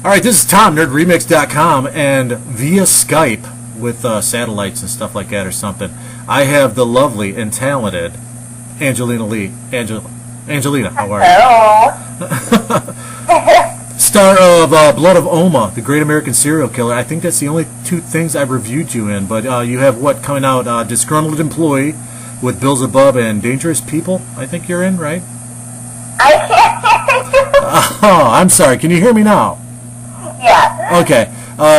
Alright, this is Tom, NerdRemix.com, and via Skype with satellites and stuff like that or something, I have the lovely and talented Angelina Leigh. Angelina, how are you? Hello. Star of Blood of Oma, the Great American Serial Killer. I think that's the only two things I've reviewed you in, but you have what coming out? Disgruntled Employee with Bills Above and Dangerous People, I think you're in, right? I can't hear you. Oh, I'm sorry. Can you hear me now? Yeah. Okay.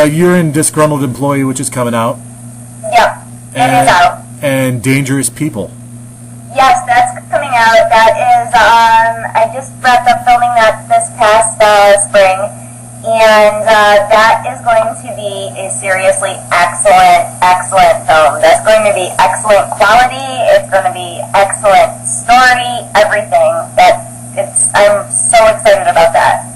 You're in Disgruntled Employee, which is coming out. Yep. It is out. And Dangerous People. Yes, that's coming out. That is, I just wrapped up filming that this past spring, and that is going to be a seriously excellent film. That's going to be excellent quality. It's going to be excellent story, everything. I'm so excited about that.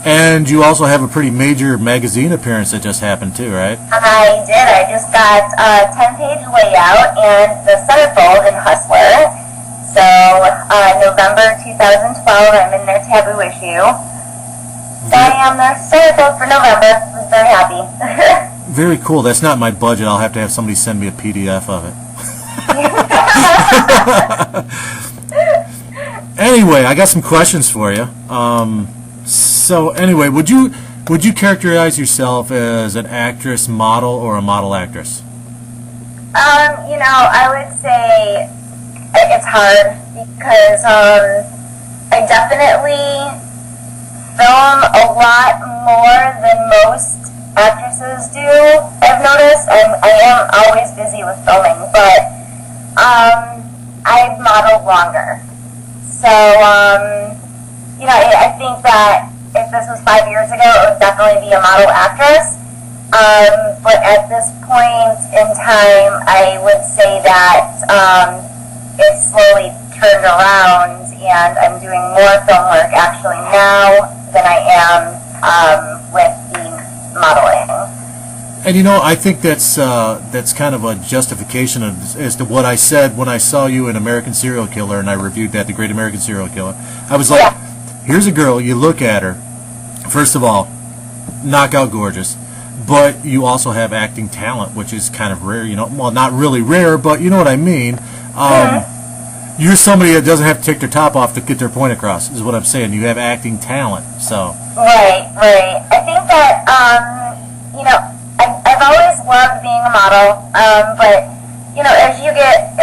And you also have a pretty major magazine appearance that just happened too, right? I did. I just got a 10-page layout and the centerfold in Hustler. So, November 2012, I'm in their taboo issue. So I am their centerfold for November. I'm very happy. Very cool. That's not my budget. I'll have to have somebody send me a PDF of it. Anyway, I got some questions for you. So anyway, would you characterize yourself as an actress, model, or a model actress? I would say it's hard because I definitely film a lot more than most actresses do. I've noticed I am always busy with filming, but I've modeled longer. So, I think that if this was 5 years ago, it would definitely be a model actress. But at this point in time, I would say that it's slowly turned around, and I'm doing more film work actually now than I am with the modeling. And I think that's kind of a justification as to what I said when I saw you in American Serial Killer, and I reviewed that, The Great American Serial Killer. I was like, here's a girl, you look at her, first of all, knockout gorgeous, but you also have acting talent, which is kind of rare, well, not really rare, but you know what I mean. You're somebody that doesn't have to take their top off to get their point across, is what I'm saying. You have acting talent, so. Right. I think that, I've always loved being a model, but as you get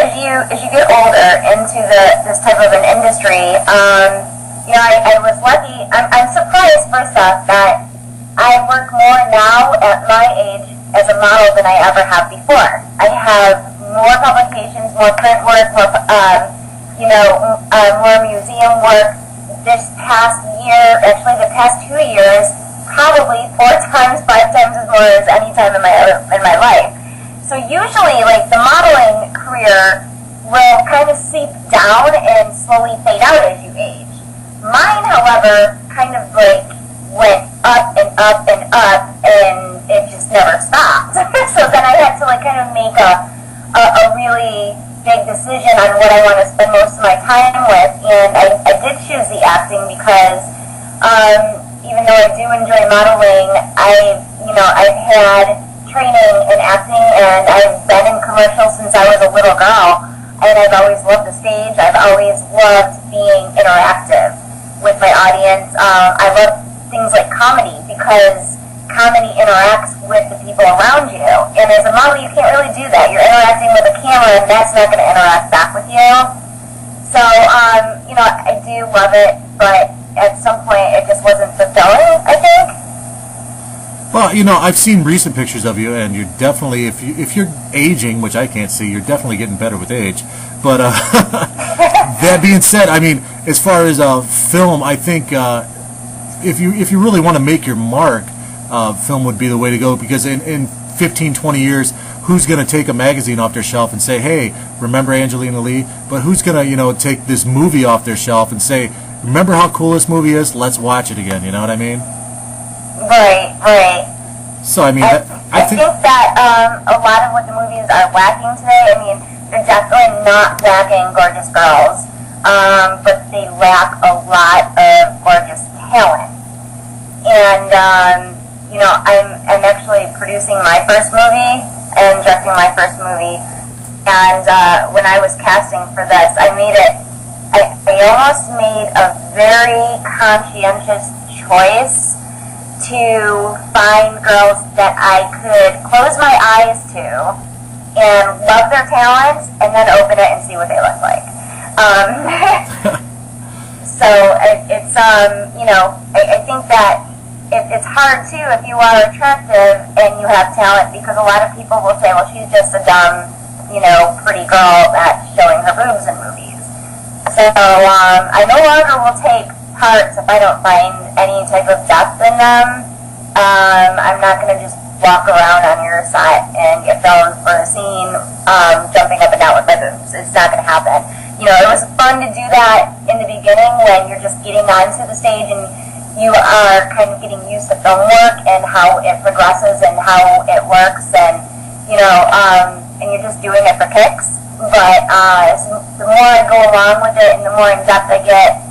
older into this type of an industry, I was lucky. I'm surprised first off that I work more now at my age as a model than I ever have before. I have more publications, more print work, more museum work. This past year, actually the past 2 years, probably 4 times, 5 times as more as any time in my life. So usually, the modeling career will kind of seep down and slowly fade out as you age. Mine, however, kind of went up and up and up, and it just never stopped. So then I had to kind of make a really big decision on what I want to spend most of my time with, and I did choose the acting because even though I do enjoy modeling, I've had training in acting, and I've been in commercials since I was a little girl, and I've always loved the stage. I've always loved being interactive with my audience. I love things like comedy because comedy interacts with the people around you, and as a model you can't really do that. You're interacting with a camera, and that's not going to interact back with you. So I do love it, but at some point it just wasn't fulfilling, I think. Well, I've seen recent pictures of you, and you're definitely, if you're aging, which I can't see, you're definitely getting better with age. But that being said, I mean, as far as film, I think if you really want to make your mark, film would be the way to go, because in 15, 20 years, who's going to take a magazine off their shelf and say, hey, remember Angelina Leigh? But who's going to, take this movie off their shelf and say, remember how cool this movie is? Let's watch it again. You know what I mean? Right. So, I mean, I think that a lot of what the movies are lacking today, I mean, they're definitely not lacking gorgeous girls, but they lack a lot of gorgeous talent. And, you know, I'm actually producing my first movie and directing my first movie. And when I was casting for this, I almost made a very conscientious choice to find girls that I could close my eyes to and love their talents and then open it and see what they look like. So it's, you know, I think that it's hard too if you are attractive and you have talent, because a lot of people will say, well, she's just a dumb, you know, pretty girl that's showing her boobs in movies. So I no longer will take parts if I don't find any type of depth in them. I'm not going to just walk around on your set and get filmed for a scene jumping up and down with my boobs. It's not going to happen. You know, it was fun to do that in the beginning when you're just getting onto the stage and you are kind of getting used to film work and how it progresses and how it works, and, you know, and you're just doing it for kicks. But the more I go along with it and the more in depth I get,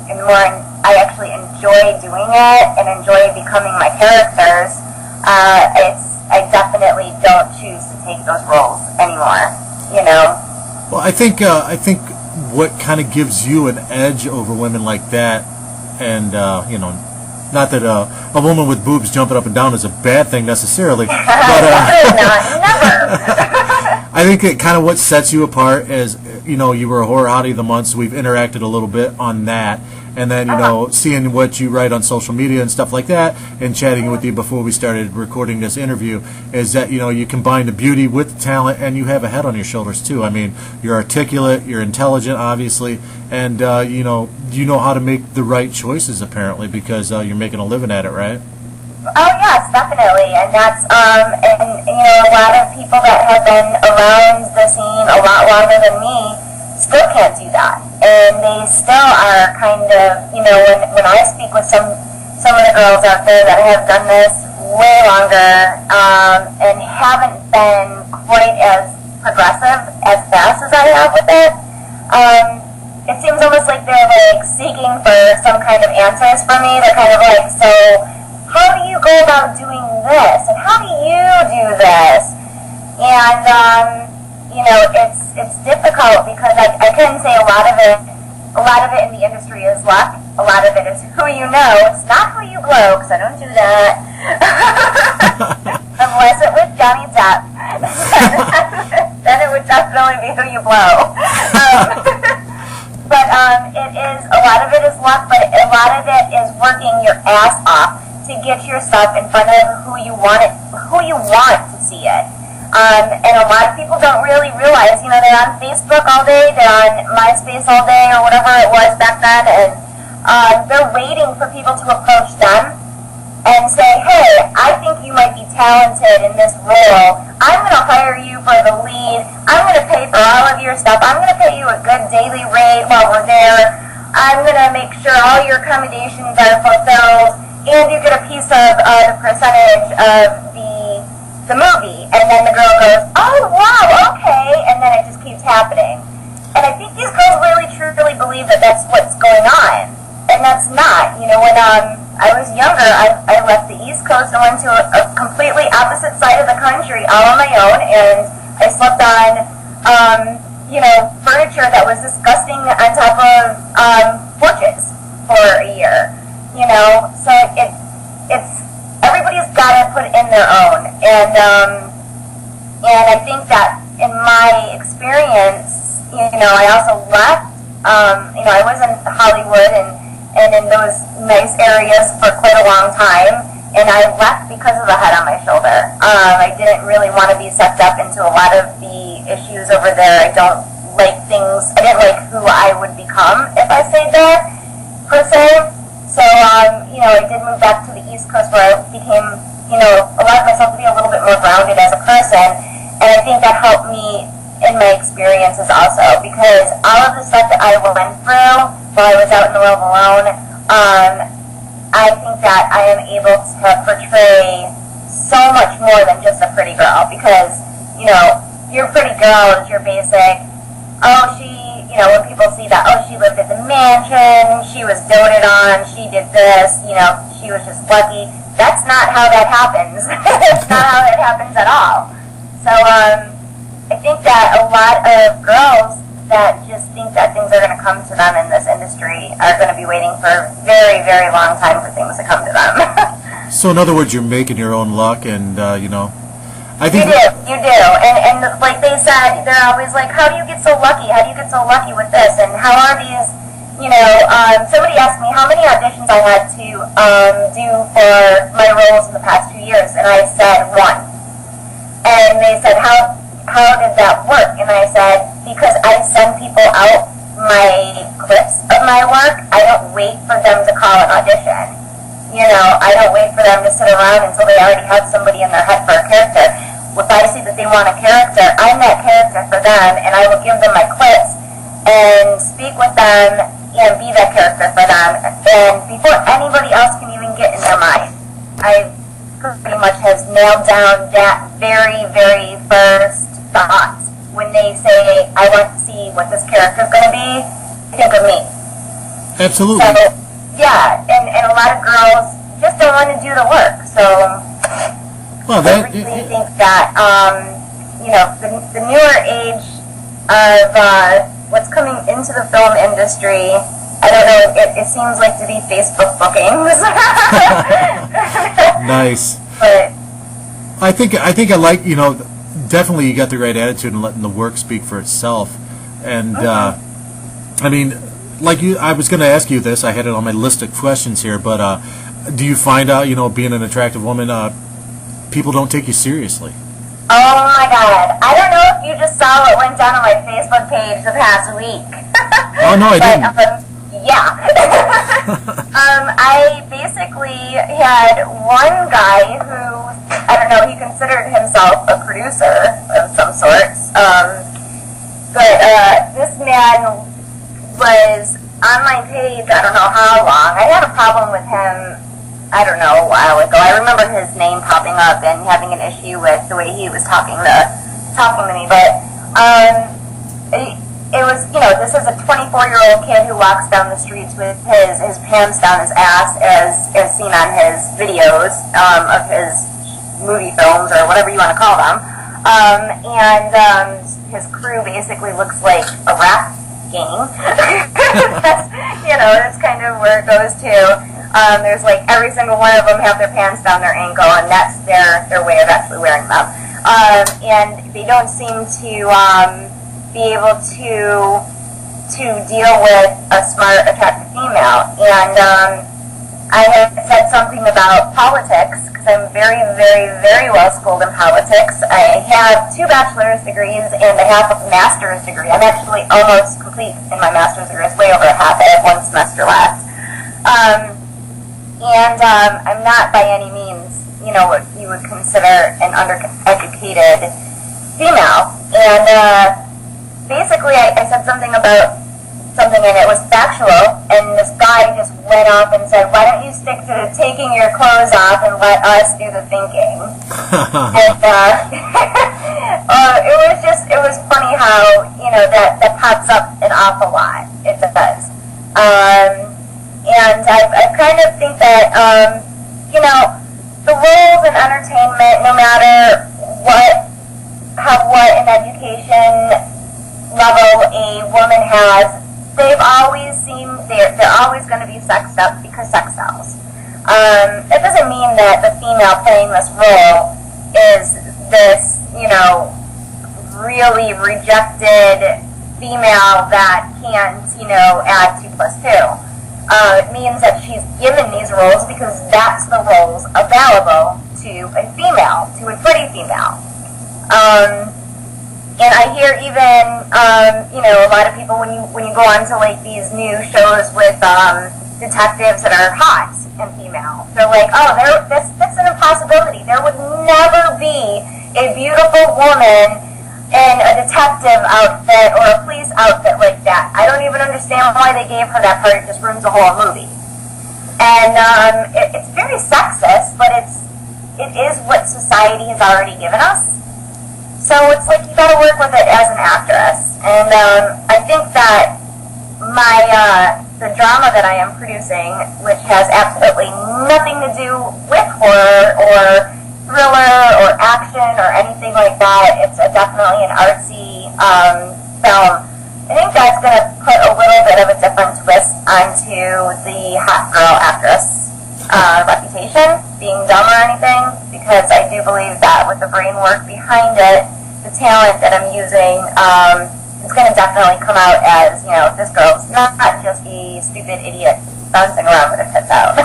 and the more I actually enjoy doing it and enjoy becoming my characters, I definitely don't choose to take those roles anymore, you know? Well, I think what kind of gives you an edge over women like that, and, you know, not that a woman with boobs jumping up and down is a bad thing necessarily, but never. I think that kind of what sets you apart is, you know, you were a horror hottie of the month, so we've interacted a little bit on that, and then, you know, seeing what you write on social media and stuff like that, and chatting with you before we started recording this interview, is that, you know, you combine the beauty with the talent, and you have a head on your shoulders too. I mean, you're articulate, you're intelligent, obviously, and you know how to make the right choices, apparently, because you're making a living at it, right? Oh yes, definitely, and that's and you know, a lot of people that have been around the scene a lot longer than me still can't do that, and they still are kind of, you know, when I speak with some of the girls out there that have done this way longer and haven't been quite as progressive as fast as I have with it, it seems almost like they're like seeking for some kind of answers from me. They're kind of like, so how do you go about doing this? And how do you do this? And, you know, it's difficult because I can say a lot of it in the industry is luck. A lot of it is who you know. It's not who you blow, because I don't do that. Unless it was Johnny Depp. Then it would definitely be who you blow. But it is, a lot of it is luck, but a lot of it is working your ass off to get your stuff in front of who you want to see it. And a lot of people don't really realize, you know, they're on Facebook all day, they're on MySpace all day, or whatever it was back then, and they're waiting for people to approach them and say, hey, I think you might be talented in this role. I'm going to hire you for the lead. I'm going to pay for all of your stuff. I'm going to pay you a good daily rate while we're there. I'm going to make sure all your accommodations are fulfilled, and you get a piece of the percentage of the movie. And then the girl goes, oh, wow, okay, and then it just keeps happening. And I think these girls really truly believe that that's what's going on, and that's not. You know, when I was younger, I left the East Coast and went to a completely opposite side of the country all on my own, and I slept on, you know, furniture that was disgusting on top of porches for a year. You know, so it's everybody's got to put in their own, and I think that in my experience, you know, I also left. You know, I was in Hollywood and in those nice areas for quite a long time, and I left because of the head on my shoulder. I didn't really want to be sucked up into a lot of the issues over there. I don't like things. I didn't like who I would become if I stayed there, per se. So, you know, I did move back to the East Coast where I became, you know, allowed myself to be a little bit more grounded as a person, and I think that helped me in my experiences also, because all of the stuff that I went through while I was out in the world alone, I think that I am able to portray so much more than just a pretty girl, because, you know, your pretty girl is your basic, oh, she, you know, when people see that, oh, she lived at the mansion, she was doted on, she did this, you know, she was just lucky. That's not how that happens. That's not how that happens at all. So I think that a lot of girls that just think that things are going to come to them in this industry are going to be waiting for a very, very long time for things to come to them. So in other words, you're making your own luck, and you know, I think you do, and like they said, they're always like, how do you get so lucky? How do you get so lucky with this? And how are these? You know, somebody asked me how many auditions I had to do for my roles in the past 2 years, and I said 1. And they said, how did that work? And I said, because I send people out my clips of my work. I don't wait for them to call an audition. You know, I don't wait for them to sit around until they already have somebody in their head for a character. If I see that they want a character, I'm that character for them, and I will give them my clips and speak with them and be that character for them. And before anybody else can even get in their mind, I pretty much has nailed down that very, very first thought. When they say, I want to see what this character is going to be, think of me. absolutely. So, yeah, and a lot of girls just don't want to do the work. So Well, I really think that, you know, the newer age of what's coming into the film industry, I don't know, it seems like to be Facebook bookings. nice. But I think I like, you know, definitely you got the right attitude and letting the work speak for itself. And I mean, like I was going to ask you this. I had it on my list of questions here, but do you find out, you know, being an attractive woman, people don't take you seriously? oh my God, I don't know if you just saw what went down on my Facebook page the past week. Oh no, I didn't. Yeah. I basically had one guy who, I don't know, he considered himself a producer of some sorts. But this man was on my page, I don't know how long. I had a problem with him, I don't know, a while ago. I remember his name popping up and having an issue with the way he was talking to me. But it was, you know, this is a 24-year-old kid who walks down the streets with his pants down his ass, as seen on his videos of his movie films or whatever you want to call them. And his crew basically looks like a rap gang. That's kind of where it goes to. There's like every single one of them have their pants down their ankle, and that's their way of actually wearing them. And they don't seem to be able to deal with a smart, attractive female. And I had said something about politics, because I'm very, very, very well schooled in politics. I have 2 bachelor's degrees and a half of a master's degree. I'm actually almost complete in my master's degree. It's way over half. I have 1 semester left. And I'm not by any means, you know, what you would consider an undereducated female. And basically, I said something about something, and it was factual, and this guy just went off and said, why don't you stick to taking your clothes off and let us do the thinking? And it was funny how, you know, that pops up an awful lot. It does. And I kind of think that, you know, the roles in entertainment, no matter what an education level a woman has, they've always seemed they're always going to be sexed up because sex sells. It doesn't mean that the female playing this role is this, you know, really rejected female that can't, you know, add 2 + 2. It means that she's given these roles because that's the roles available to a female, to a pretty female. And I hear even, you know, a lot of people when you go on to like these new shows with detectives that are hot and female, they're like, oh, that's an impossibility. There would never be a beautiful woman in a detective outfit or a police outfit like that. I don't even understand why they gave her that part. It just ruins the whole movie. And it's very sexist, but it is what society has already given us. So it's like you got to work with it as an actress. And I I think that the drama that I am producing, which has absolutely nothing to do with horror or thriller or action or anything like that, it's definitely an artsy film. I think that's going to put a little bit of a different twist onto the hot girl actress reputation, being dumb or anything, because I do believe that with the brain work behind it, the talent that I'm using, it's going to definitely come out as, this girl's not just a stupid idiot bouncing around with her tits out.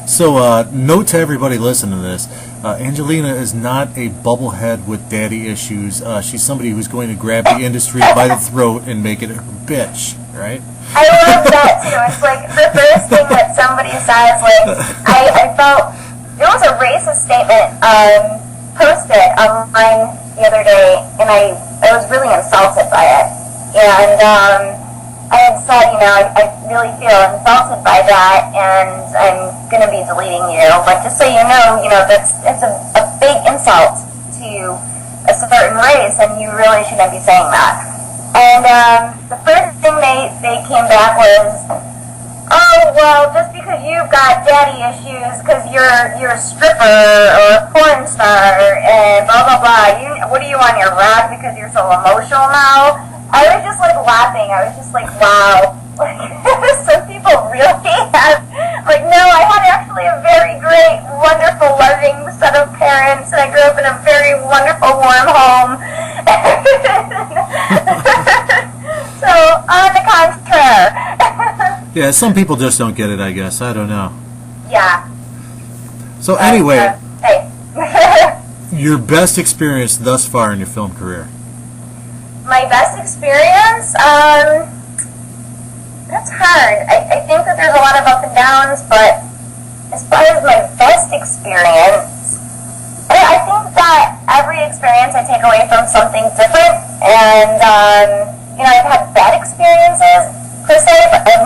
So, note to everybody listening to this, Angelina is not a bubblehead with daddy issues. She's somebody who's going to grab the industry by the throat and make it her bitch, right? I love that, too. It's like the first thing that somebody says, like, I felt, there was a racist statement posted online the other day, and I was really insulted by it. And I had said, I really feel insulted by that, and I'm going to be deleting you. But just so you know, it's a big insult to a certain race, and you really shouldn't be saying that. And the first thing they came back was, oh, well, just because you've got daddy issues because you're a stripper or a porn star and blah, blah, blah. What are you on your rag because you're so emotional now? I was just, laughing. I was just wow. Some people really have, no, I had actually a very great, wonderful, loving set of parents, and I grew up in a very wonderful, warm home. So, on the contrary. Yeah, some people just don't get it, I guess. I don't know. Yeah. So anyway, hey. Your best experience thus far in your film career? My best experience? That's hard. I think that there's a lot of ups and downs, but as far as my best experience, I think that every experience I take away from something different, and, I've had bad experiences, per se, but I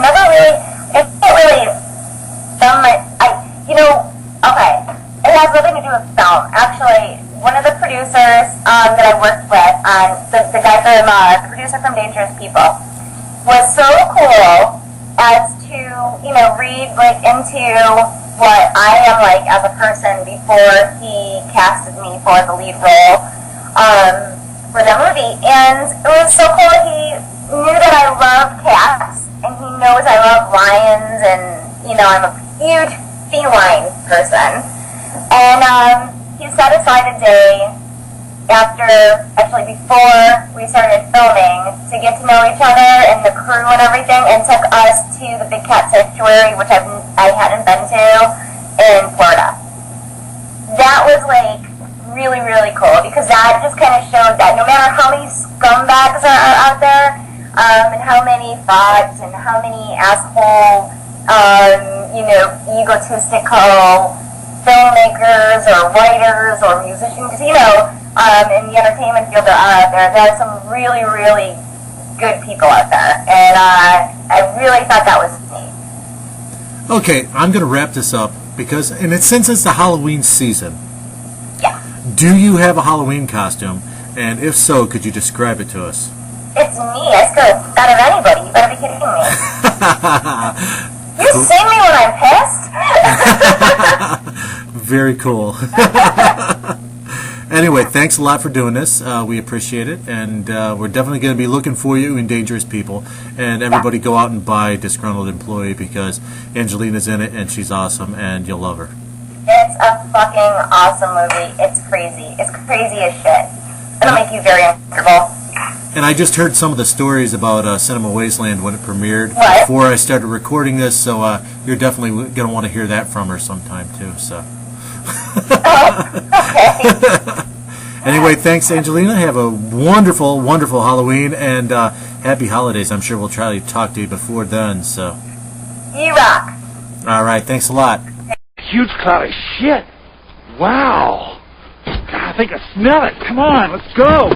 can't really film it, okay, it has nothing to do with film. Actually, one of the producers that I worked with, the guy from, the producer from Dangerous People, was so cool as to, read, into what I am like as a person before he casted me for the lead role, for the movie. And it was so cool. He knew that I love cats, and he knows I love lions, and, I'm a huge feline person. And, he set aside a day before we started filming to get to know each other and the crew and everything, and took us to the Big Cat Sanctuary, which I hadn't been to, in Florida. That was really, really cool, because that just kind of showed that no matter how many scumbags are out there, and how many thoughts and how many asshole, egotistical filmmakers or writers or musicians, in the entertainment field are out there. There are some really, really good people out there, and I really thought that was neat. Okay, I'm going to wrap this up because, since it's the Halloween season, yeah. Do you have a Halloween costume? And if so, could you describe it to us? It's me. I scare the out of anybody. You better be kidding me. You see me when I'm pissed? Very cool. Anyway, thanks a lot for doing this. We appreciate it, and we're definitely going to be looking for you in Dangerous People. And everybody go out and buy Disgruntled Employee, because Angelina's in it, and she's awesome, and you'll love her. It's a fucking awesome movie. It's crazy. It's crazy as shit. It'll make you very uncomfortable. And I just heard some of the stories about Cinema Wasteland when it premiered before I started recording this, so you're definitely going to want to hear that from her sometime, too. So. Okay. Anyway, thanks, Angelina. Have a wonderful, wonderful Halloween, and happy holidays. I'm sure we'll try to talk to you before then. So. You rock. All right. Thanks a lot. Huge cloud of shit. Wow. God, I think I smell it. Come on, let's go.